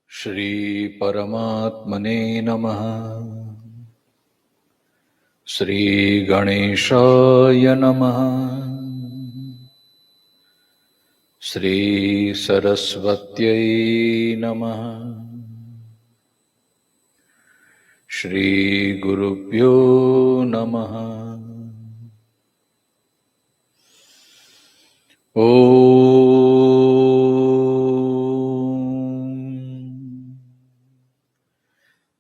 श्री परमात्मने नमः। श्री गणेशाय नमः। श्री सरस्वत्यै नमः। श्री गुरुभ्यो नमः।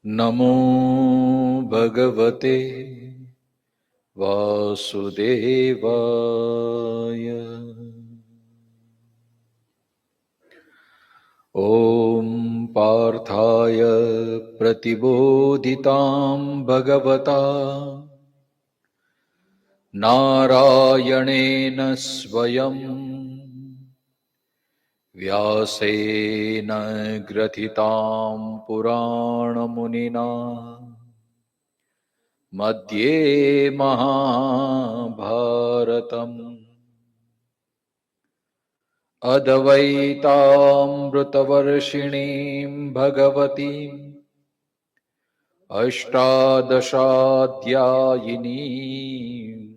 नमो भगवते वासुदेवाय। ॐ पार्थाय प्रतिबोधितां भगवता नारायणेन स्वयं व्यासेन ग्रथितां पुराणमुनिना मध्ये महाभारतम् अद्वैतामृतवर्षिणीं भगवतीम् अष्टादशाध्यायिनीम्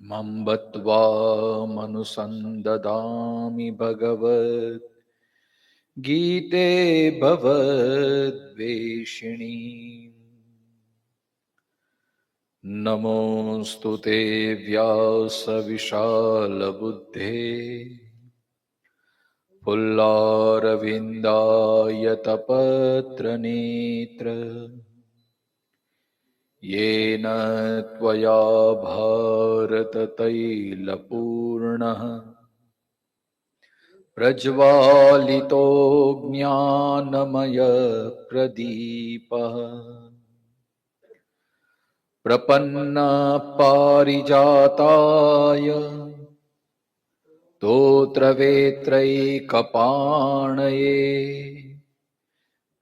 मम्बत्वामनुसन्दधामि भगवत् गीते भवद्वेषिणी। नमोऽस्तु ते व्यासविशालबुद्धे पुल्लारविन्दायतपत्रनेत्र येन त्वया भारततैलपूर्णः प्रज्वालितो ज्ञानमयप्रदीपः प्रपन्नपारिजाताय स्तोत्रवेत्रैकपाणये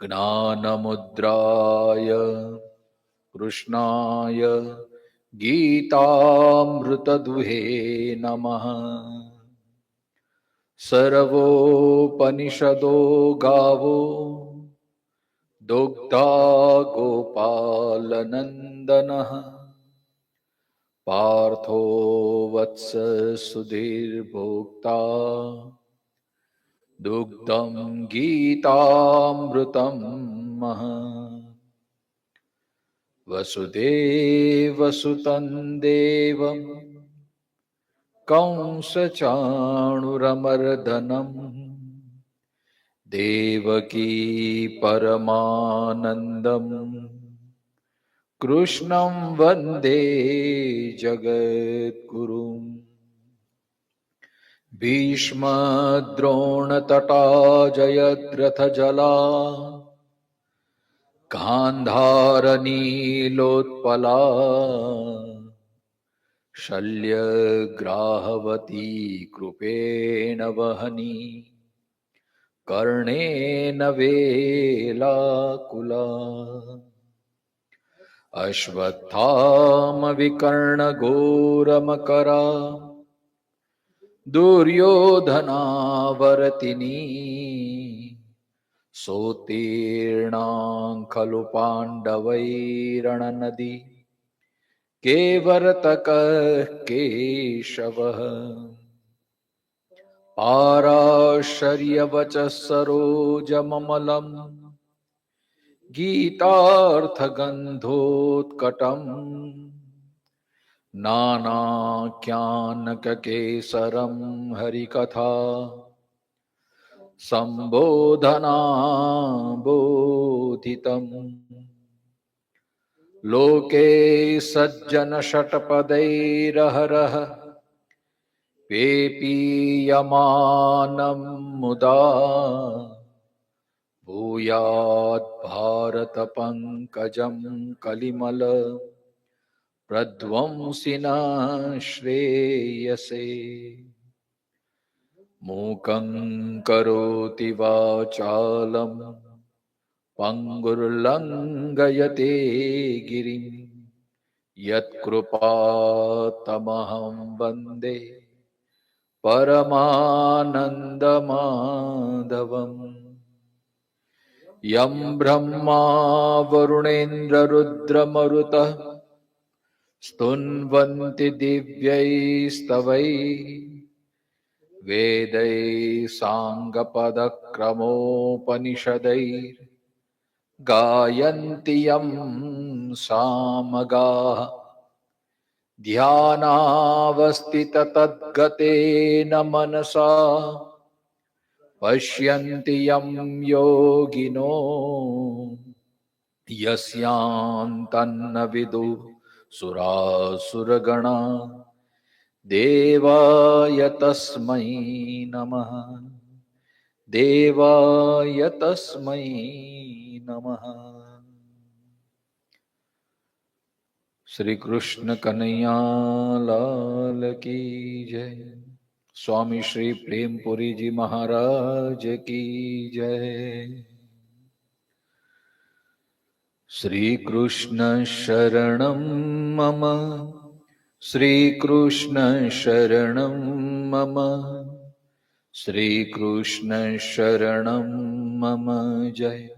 ज्ञानमुद्राय कृष्णाय गीतामृतदुहे नमः। सर्वोपनिषदो गावो दुग्धा गोपालनन्दनः पार्थो वत्स सुधीर्भोक्ता दुग्धं गीतामृतं महः। वसुदेवसुतं देवं कंसचाणूरमर्दनं देवकी परमानन्दं कृष्णं वन्दे जगद्गुरुं। भीष्मद्रोणतटा जयद्रथजला गान्धारनीलोत्पला शल्यग्राहवती कृपेण वहनी कर्णेन वेलाकुला। अश्वत्थामविकर्णघोरमकरा दुर्योधनावर्तिनी सोत्तीर्णां खलु पाण्डवैरणनदी केवर्तकः केशवः। पाराशर्यवचः सरोजममलं गीतार्थगन्धोत्कटं नानाख्यानककेसरं हरिकथा सम्बोधनाबोधितम्। लोके सज्जनषट्पदैरहरः पेपीयमानं मुदा भूयात् भारत पंकजं कलिमल प्रध्वंसिना श्रेयसे। मूकं करोति वाचालं पंगुर्लंघयते गिरिं यत्कृपातमहं वन्दे परमानन्दमाधवम्। यं ब्रह्मा वरुणेन्द्ररुद्रमरुतः स्तुन्वन्ति दिव्यैस्तवैः वेदैः साङ्गपदक्रमोपनिषदैर्गायन्ति यं सामगाः। ध्यानावस्थिततद्गतेन मनसा पश्यन्ति यं योगिनो यस्यान्तन्न विदुः सुरासुरगणा। देवाय तस्मै नमः, देवाय तस्मै नमः। श्री कृष्ण कन्हैया लाल की जय। स्वामी श्री प्रेमपुरी जी महाराज की जय। श्री कृष्ण शरणं मम, श्री कृष्ण शरणं मम, श्री कृष्ण शरणं मम जय।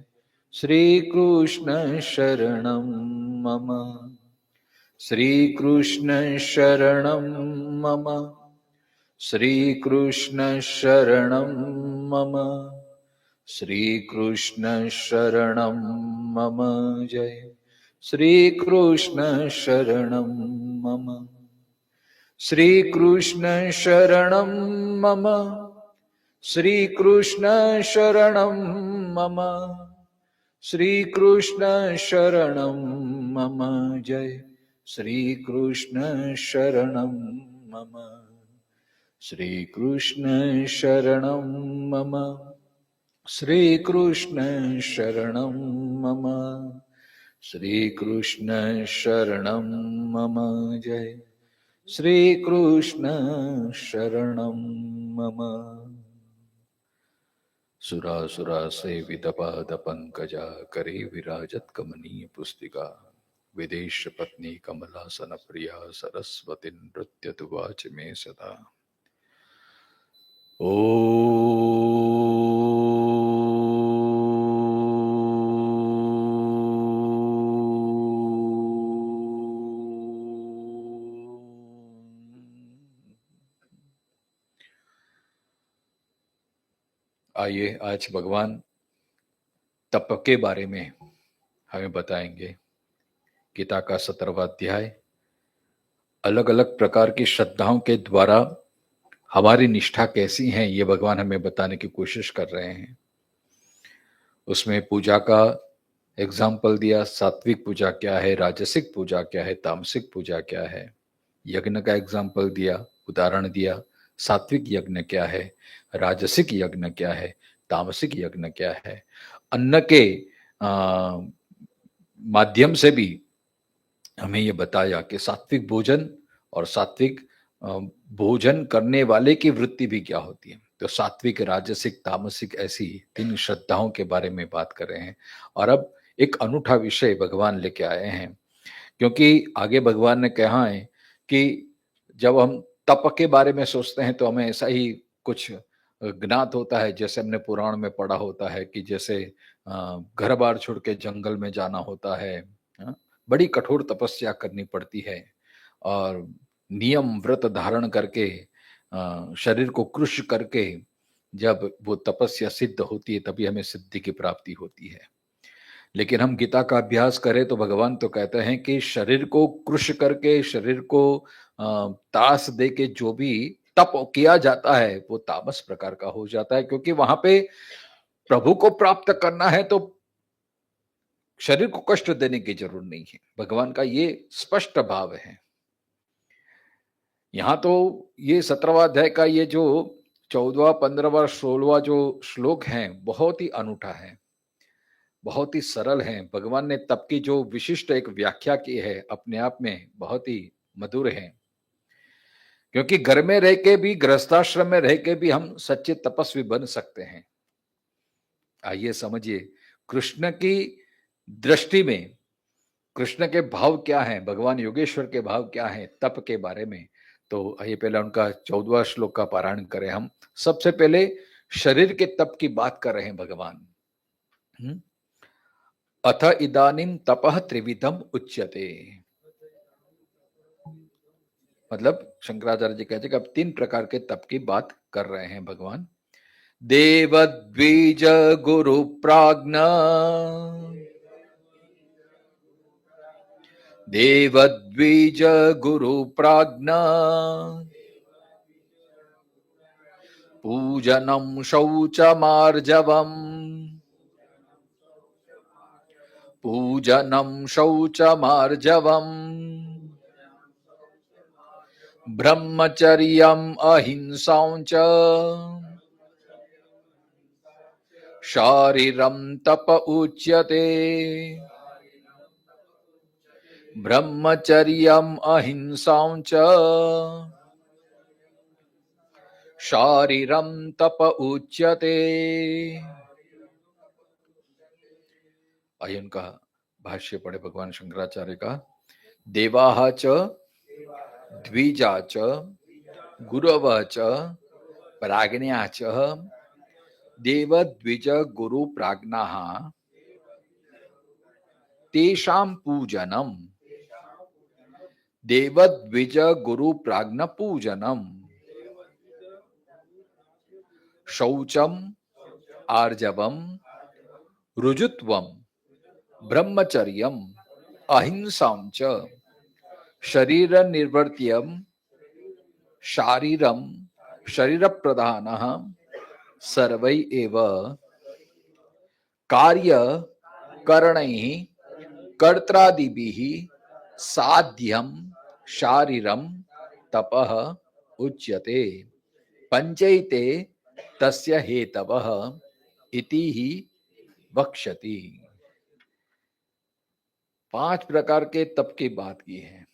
श्री कृष्ण शरणं मम, श्री कृष्ण शरणं मम, श्री कृष्ण शरणं मम, श्री कृष्ण शरणं मम जय। श्री कृष्ण शरणं मम, श्री कृष्ण शरणं मम, श्री कृष्ण शरणं मम, श्री कृष्ण शरणं मम जय। श्री कृष्ण शरणं मम, श्री कृष्ण शरणं मम, श्री कृष्ण शरणं मम, श्री कृष्ण शरणं मम जय। श्री कृष्ण शरणं मम। सुरासुरा सेवित पाद पंकजा करे विराजत कमनीय पुस्तिका। विदेश पत्नी कमलासन प्रिया सरस्वती नृत्य दुवाच मे सदा। ओ आइए आज भगवान तप के बारे में हमें बताएंगे। गीता का 17वां अध्याय अलग अलग प्रकार की श्रद्धाओं के द्वारा हमारी निष्ठा कैसी है ये भगवान हमें बताने की कोशिश कर रहे हैं। उसमें पूजा का एग्जाम्पल दिया, सात्विक पूजा क्या है, राजसिक पूजा क्या है, तामसिक पूजा क्या है। यज्ञ का एग्जाम्पल दिया, उदाहरण दिया, सात्विक यज्ञ क्या है, राजसिक यज्ञ क्या है, तामसिक यज्ञ क्या है। अन्न के माध्यम से भी हमें ये बताया कि सात्विक भोजन और सात्विक भोजन करने वाले की वृत्ति भी क्या होती है। तो सात्विक, राजसिक, तामसिक ऐसी 3 श्रद्धाओं के बारे में बात कर रहे हैं। और अब एक अनूठा विषय भगवान लेके आए हैं, क्योंकि आगे भगवान ने कहा है कि जब हम तप के बारे में सोचते हैं तो हमें ऐसा ही कुछ ज्ञात होता है, जैसे हमने पुराण में पढ़ा होता है कि जैसे घर बार छोड़ के जंगल में जाना होता है, हाँ? बड़ी कठोर तपस्या करनी पड़ती है और नियम व्रत धारण करके शरीर को कृश करके जब वो तपस्या सिद्ध होती है तभी हमें सिद्धि की प्राप्ति होती है। लेकिन हम गीता का अभ्यास करें तो भगवान तो कहते हैं कि शरीर को कृश करके, शरीर को त्रास दे के जो भी तप किया जाता है वो तामस प्रकार का हो जाता है, क्योंकि वहां पे प्रभु को प्राप्त करना है तो शरीर को कष्ट देने की जरूरत नहीं है। भगवान का ये स्पष्ट भाव है। यहां तो ये 17वां अध्याय का ये जो 14वां, 15वां, 16वां जो श्लोक है बहुत ही अनूठा है। बहुत ही सरल हैं। भगवान ने तप की जो विशिष्ट एक व्याख्या की है अपने आप में बहुत ही मधुर है, क्योंकि घर में रह के भी, गृहस्थाश्रम में रह के भी हम सच्चे तपस्वी बन सकते हैं। आइए समझिए कृष्ण की दृष्टि में कृष्ण के भाव क्या हैं, भगवान योगेश्वर के भाव क्या हैं तप के बारे में। तो आइए पहले उनका 14वां श्लोक का पारायण करें हम। सबसे पहले शरीर के तप की बात कर रहे हैं भगवान। अथ इदानीं तपः त्रिविधम उच्यते, मतलब शंकराचार्य जी कहते हैं कि अब 3 प्रकार के तप की बात कर रहे हैं भगवान। देवद्विज गुरु प्राज्ञ, देवद्विज गुरु प्राज्ञ, पूजनं शौचमार्जवम्, पूजनं शौचमार्जवम्, ब्रह्मचर्यम् अहिंसां च शारीरं तप उच्यते। ब्रह्मचर्यम् अहिंसां च शारीरं तप उच्यते। आइए उनका भाष्य पढ़े भगवान शंकराचार्य का। देवाः च द्विजा च गुरवः च प्राज्ञा च देवद्विज गुरु प्राज्ञाः तेषां पूजनम्, देवद्विज गुरु प्राज्ञ पूजनम्, शौचम आर्जवम रुजुत्वम ब्रह्मचर्यम अहिंसां च शरीर निर्वर्त्यम शारीरम शरीर प्रधानः सर्वै एव कार्य करणैः कर्त्रादिभिः साध्यम शारीरम तपः उच्यते। पंचैते तस्य हेतवः इति ही वक्ष्यति। 5 प्रकार के तप की बात की है।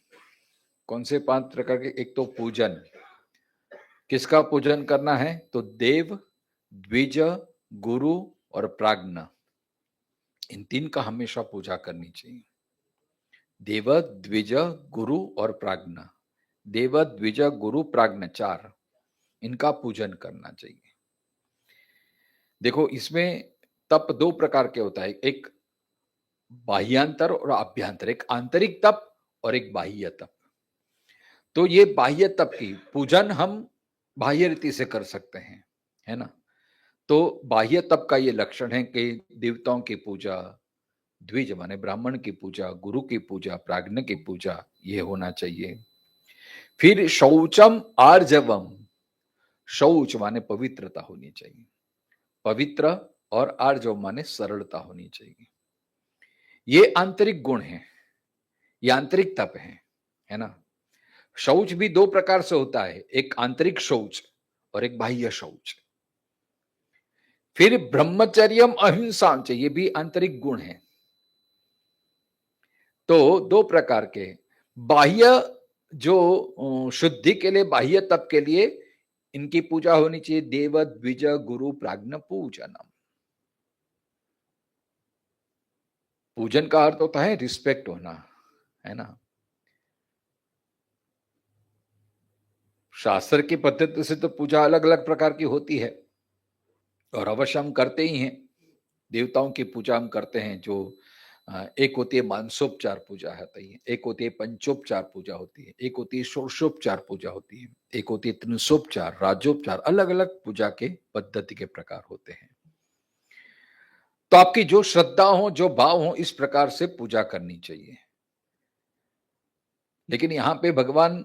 कौन से 5 प्रकार के? एक तो पूजन, किसका पूजन करना है? तो देव, द्विज, गुरु और प्राज्ञ, इन 3 का हमेशा पूजा करनी चाहिए। देव, द्विज, गुरु और प्राज्ञ, देव, द्विज, गुरु, प्राज्ञ 4, इनका पूजन करना चाहिए। देखो इसमें तप 2 प्रकार के होता है, एक बाह्यांतर और आभ्यंतर, एक आंतरिक तप और एक बाह्य तप। तो ये बाह्य तप की पूजन हम बाह्य रीति से कर सकते हैं, है ना। तो बाह्य तप का ये लक्षण है कि देवताओं की पूजा, द्विज माने ब्राह्मण की पूजा, गुरु की पूजा, प्राज्ञ की पूजा, ये होना चाहिए। फिर शौचम आर्जवम, शौच माने पवित्रता होनी चाहिए, पवित्र, और आर्जव माने सरलता होनी चाहिए। ये आंतरिक गुण है, ये आंतरिक तप है ना। शौच भी 2 प्रकार से होता है, एक आंतरिक शौच और एक बाह्य शौच। फिर ब्रह्मचर्यम अहिंसा, ये भी आंतरिक गुण है। तो 2 प्रकार के बाह्य, जो शुद्धि के लिए, बाह्य तप के लिए इनकी पूजा होनी चाहिए। देव, द्विज, गुरु, प्राज्ञ पूजनम। पूजन का अर्थ होता है रिस्पेक्ट होना, है ना। शास्त्र की पद्धति से तो पूजा अलग अलग प्रकार की होती है और अवश्य हम करते ही हैं। देवताओं की पूजा हम करते हैं, जो एक होती है मानसोपचार पूजा होती है, एक होती है पंचोपचार पूजा होती है, एक होती है षोडशोपचार पूजा होती है, एक होती है त्रिशोपचार, राजोपचार, अलग अलग पूजा के पद्धति के प्रकार होते हैं। तो आपकी जो श्रद्धा हो, जो भाव हो, इस प्रकार से पूजा करनी चाहिए। लेकिन यहां पे भगवान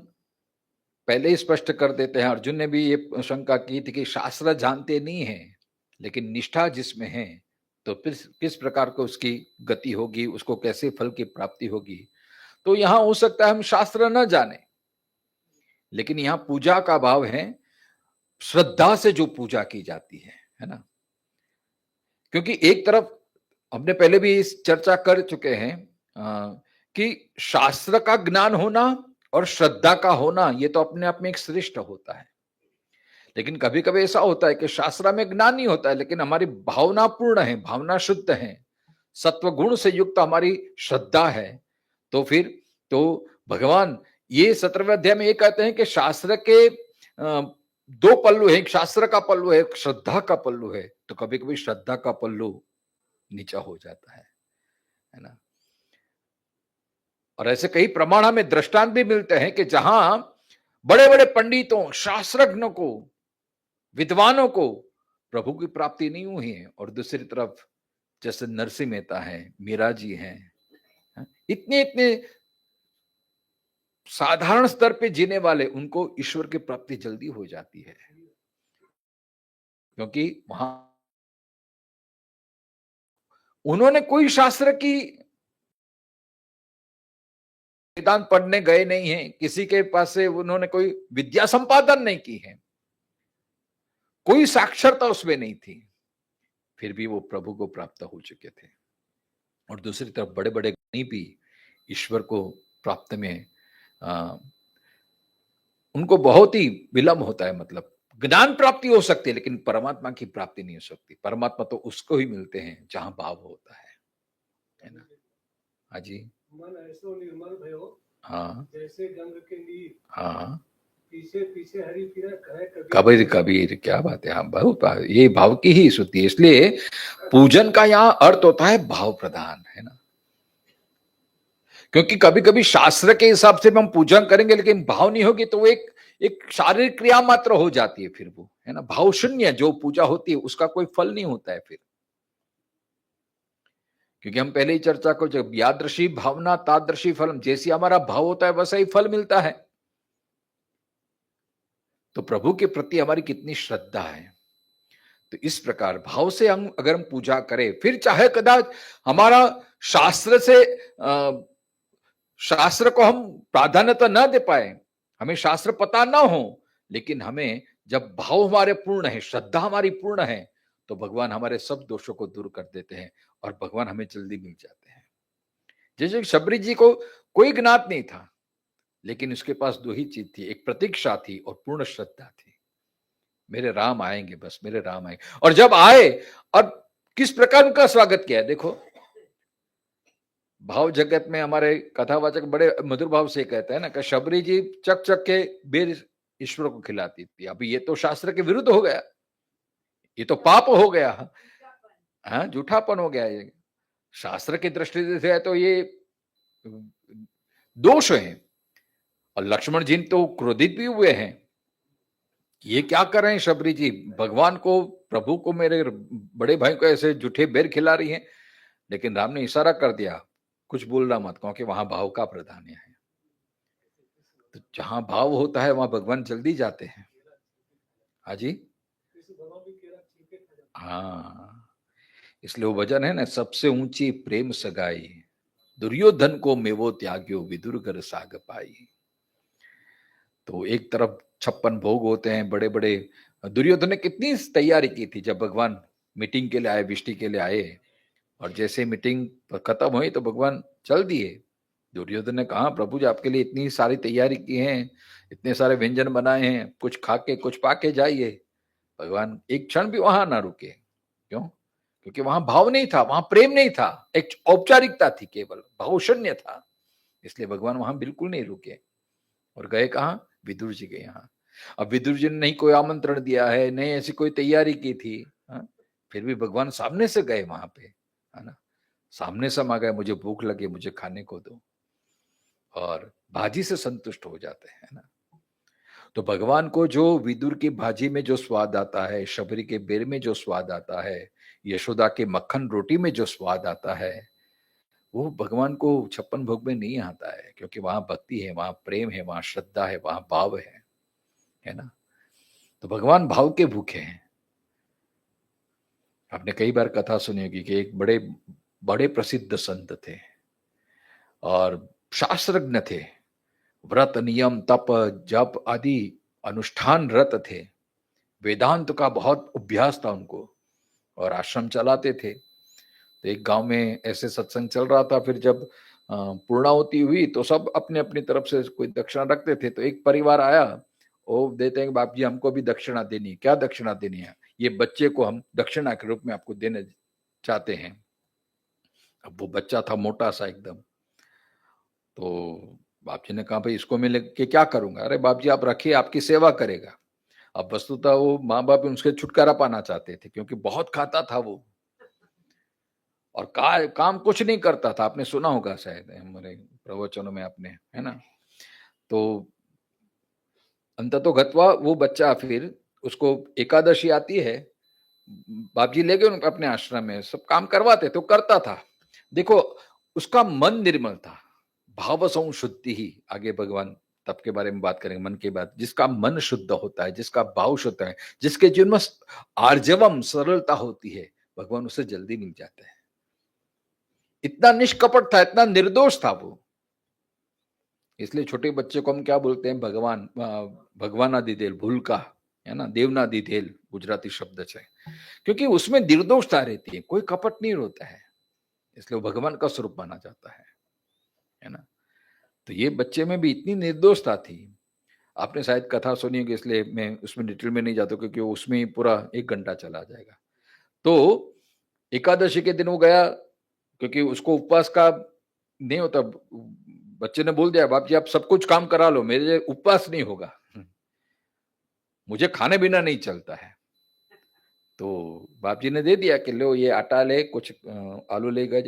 पहले ही स्पष्ट कर देते हैं। अर्जुन ने भी ये शंका की थी कि शास्त्र जानते नहीं है, लेकिन निष्ठा जिसमें है तो फिर किस प्रकार को उसकी गति होगी, उसको कैसे फल की प्राप्ति होगी। तो यहां हो सकता है हम शास्त्र न जाने, लेकिन यहां पूजा का भाव है श्रद्धा से जो पूजा की जाती है ना। क्योंकि एक तरफ हमने पहले भी इस चर्चा कर चुके हैं कि शास्त्र का ज्ञान होना और श्रद्धा का होना ये तो अपने आप में एक श्रेष्ठ होता है। लेकिन कभी कभी ऐसा होता है कि शास्त्र में ज्ञान नहीं होता है, लेकिन हमारी भावना पूर्ण है, भावना शुद्ध है, सत्व गुण से युक्त हमारी श्रद्धा है, तो फिर तो भगवान ये 17वें अध्याय में ये कहते हैं कि शास्त्र के दो पल्लू है, एक शास्त्र का पल्लू है, एक श्रद्धा का पल्लू है। तो कभी कभी श्रद्धा का पल्लू नीचा हो जाता है ना। और ऐसे कई प्रमाण हमें दृष्टांत भी मिलते हैं कि जहां बड़े बड़े पंडितों, शास्त्रज्ञों को, विद्वानों को प्रभु की प्राप्ति नहीं हुई है, और दूसरी तरफ जैसे नरसिंह मेहता है, मीरा जी हैं, इतने इतने साधारण स्तर पे जीने वाले, उनको ईश्वर की प्राप्ति जल्दी हो जाती है, क्योंकि वहां उन्होंने कोई शास्त्र की वेदांत पढ़ने गए नहीं है, किसी के पास से उन्होंने कोई विद्या संपादन नहीं की है, कोई साक्षरता उसमें नहीं थी, फिर भी वो प्रभु को प्राप्त हो चुके थे। और दूसरी तरफ बड़े बड़े ज्ञानी भी ईश्वर को प्राप्त में उनको बहुत ही विलंब होता है। मतलब ज्ञान प्राप्ति हो सकती है, लेकिन परमात्मा की प्राप्ति नहीं हो सकती। परमात्मा तो उसको ही मिलते हैं जहां भाव होता है ना। हाँ जी, मन ऐसो निर्मल भयो, हाँ जैसे गंग के नीर, हाँ, पीछे पीछे हरि फिरत कहे कबीर कबीर, क्या बात है। हाँ, बहुत ये भाव की ही स्तुति है। इसलिए पूजन का यहाँ अर्थ होता है भाव प्रधान, है ना। क्योंकि कभी कभी शास्त्र के हिसाब से हम पूजन करेंगे, लेकिन भाव नहीं होगी तो वो एक शारीरिक क्रिया मात्र हो जाती है, फिर वो, है ना। भाव शून्य जो पूजा होती है उसका कोई फल नहीं होता है फिर। क्योंकि हम पहले ही चर्चा को, जब यादृशी भावना तादृशी फल, जैसी हमारा भाव होता है वैसा ही फल मिलता है। तो प्रभु के प्रति हमारी कितनी श्रद्धा है। तो इस प्रकार भाव से हम अगर हम पूजा करें, फिर चाहे कदाच हमारा शास्त्र से शास्त्र को हम प्राधान्यता न दे पाए, हमें शास्त्र पता ना हो, लेकिन हमें जब भाव हमारे पूर्ण है, श्रद्धा हमारी पूर्ण है, तो भगवान हमारे सब दोषों को दूर कर देते हैं और भगवान हमें जल्दी मिल जाते हैं। जैसे शबरी जी को कोई ज्ञात नहीं था, लेकिन उसके पास दो ही चीज थी, एक प्रतीक्षा थी और पूर्ण श्रद्धा थी। मेरे राम आएंगे, बस मेरे राम आएंगे। और जब आए और किस प्रकार उनका स्वागत किया, देखो भाव जगत में हमारे कथावाचक बड़े मधुर भाव से कहते हैं ना कि शबरी जी चक चक के बेर ईश्वर को खिलाती थी। अभी ये तो शास्त्र के विरुद्ध हो गया, ये तो पाप हो गया, हाँ, झूठापन हो गया। ये शास्त्र की दृष्टि से है तो ये दोष है। और लक्ष्मण जी तो क्रोधित भी हुए हैं, ये क्या कर रहे हैं शबरी जी, भगवान को, प्रभु को, मेरे बड़े भाई को ऐसे झूठे बेर खिला रही हैं। लेकिन राम ने इशारा कर दिया, कुछ बोलना मत, क्योंकि वहां भाव का प्राधान्य है। तो जहां भाव होता है वहां भगवान जल्दी जाते हैं। हाँ जी, हाँ, इसलिए वो वचन है ना, सबसे ऊंची प्रेम सगाई, दुर्योधन को मेवो त्याग्यो विदुर कर साग पाई। तो एक तरफ 56 भोग होते हैं बड़े बड़े। दुर्योधन ने कितनी तैयारी की थी, जब भगवान मीटिंग के लिए आए, विष्टि के लिए आए, और जैसे मीटिंग खत्म हुई तो भगवान चल दिए। दुर्योधन ने कहा, प्रभु जी आपके लिए इतनी सारी तैयारी की है, इतने सारे व्यंजन बनाए हैं, कुछ खा के कुछ पाके जाइए। भगवान एक क्षण भी वहां ना रुके। क्यों? क्योंकि वहां भाव नहीं था, वहां प्रेम नहीं था, एक औपचारिकता थी, केवल भाव शून्य था। इसलिए भगवान वहां बिल्कुल नहीं रुके और गए कहा, विदुर जी के यहाँ। अब विदुर जी ने नहीं कोई आमंत्रण दिया है, नहीं ऐसी कोई तैयारी की थी, हा? फिर भी भगवान सामने से गए वहां पे, है ना, सामने से मांगा गए, मुझे भूख लगी, मुझे खाने को दो, और भाजी से संतुष्ट हो जाते हैं ना। तो भगवान को जो विदुर की भाजी में जो स्वाद आता है, शबरी के बेर में जो स्वाद आता है, यशोदा के मक्खन रोटी में जो स्वाद आता है, वो भगवान को 56 भोग में नहीं आता है। क्योंकि वहां भक्ति है, वहां प्रेम है, वहां श्रद्धा है, वहां भाव है ना। तो भगवान भाव के भूखे हैं। आपने कई बार कथा सुनी होगी कि एक बड़े बड़े प्रसिद्ध संत थे और शास्त्रज्ञ थे, व्रत नियम तप जप आदि अनुष्ठान रत थे, वेदांत का बहुत अभ्यास था उनको, और आश्रम चलाते थे। तो एक गांव में ऐसे सत्संग चल रहा था, फिर जब पूर्णाहुति हुई तो सब अपने अपनी तरफ से कोई दक्षिणा रखते थे। तो एक परिवार आया, वो देते हैं बाप जी हमको भी दक्षिणा देनी है। क्या दक्षिणा देनी है? ये बच्चे को हम दक्षिणा के रूप में आपको देने चाहते हैं। अब वो बच्चा था मोटा सा एकदम, तो बाप जी ने कहा भाई इसको मैं लेके क्या करूंगा? अरे बाप जी आप रखिए, आपकी सेवा करेगा। अब वस्तुतः वो माँ बाप उसके छुटकारा पाना चाहते थे, क्योंकि बहुत खाता था वो, और काम कुछ नहीं करता था। आपने सुना होगा शायद हमारे प्रवचनों में आपने, है ना। तो अंततोगत्वा वो बच्चा, फिर उसको एकादशी आती है, बाप जी ले गए अपने आश्रम में, सब काम करवाते तो करता था। देखो उसका मन निर्मल था, भाव संशुद्धि ही, आगे भगवान तप के बारे में बात करेंगे, मन की बात। जिसका मन शुद्ध होता है, जिसका भाव शुद्ध है, जिसके जीवन में आर्जवम सरलता होती है, भगवान उसे जल्दी मिल जाता है। इतना निष्कपट था, इतना निर्दोष था वो। इसलिए छोटे बच्चे को हम क्या बोलते हैं? भगवान, भगवाना दीधेल, भूलका, है ना, देवना दीधेल गुजराती शब्द है, क्योंकि उसमें निर्दोषता रहती है, कोई कपट नहीं होता है, इसलिए वो भगवान का स्वरूप माना जाता है ना। तो ये बच्चे में भी इतनी निर्दोषता थी। आपने शायद कथा सुनी होगी, इसलिए मैं उसमें डिटेल में नहीं जाता, क्योंकि उसमें ही पूरा 1 घंटा चला जाएगा। तो एकादशी के दिन वो गया, क्योंकि उसको उपवास का नहीं होता। बच्चे ने बोल दिया बाप जी आप सब कुछ काम करा लो, मेरे उपवास नहीं होगा, मुझे खाने बिना नहीं चलता है। तो बाप जी ने दे दिया कि लो ये आटा ले, कुछ आलू ले गए,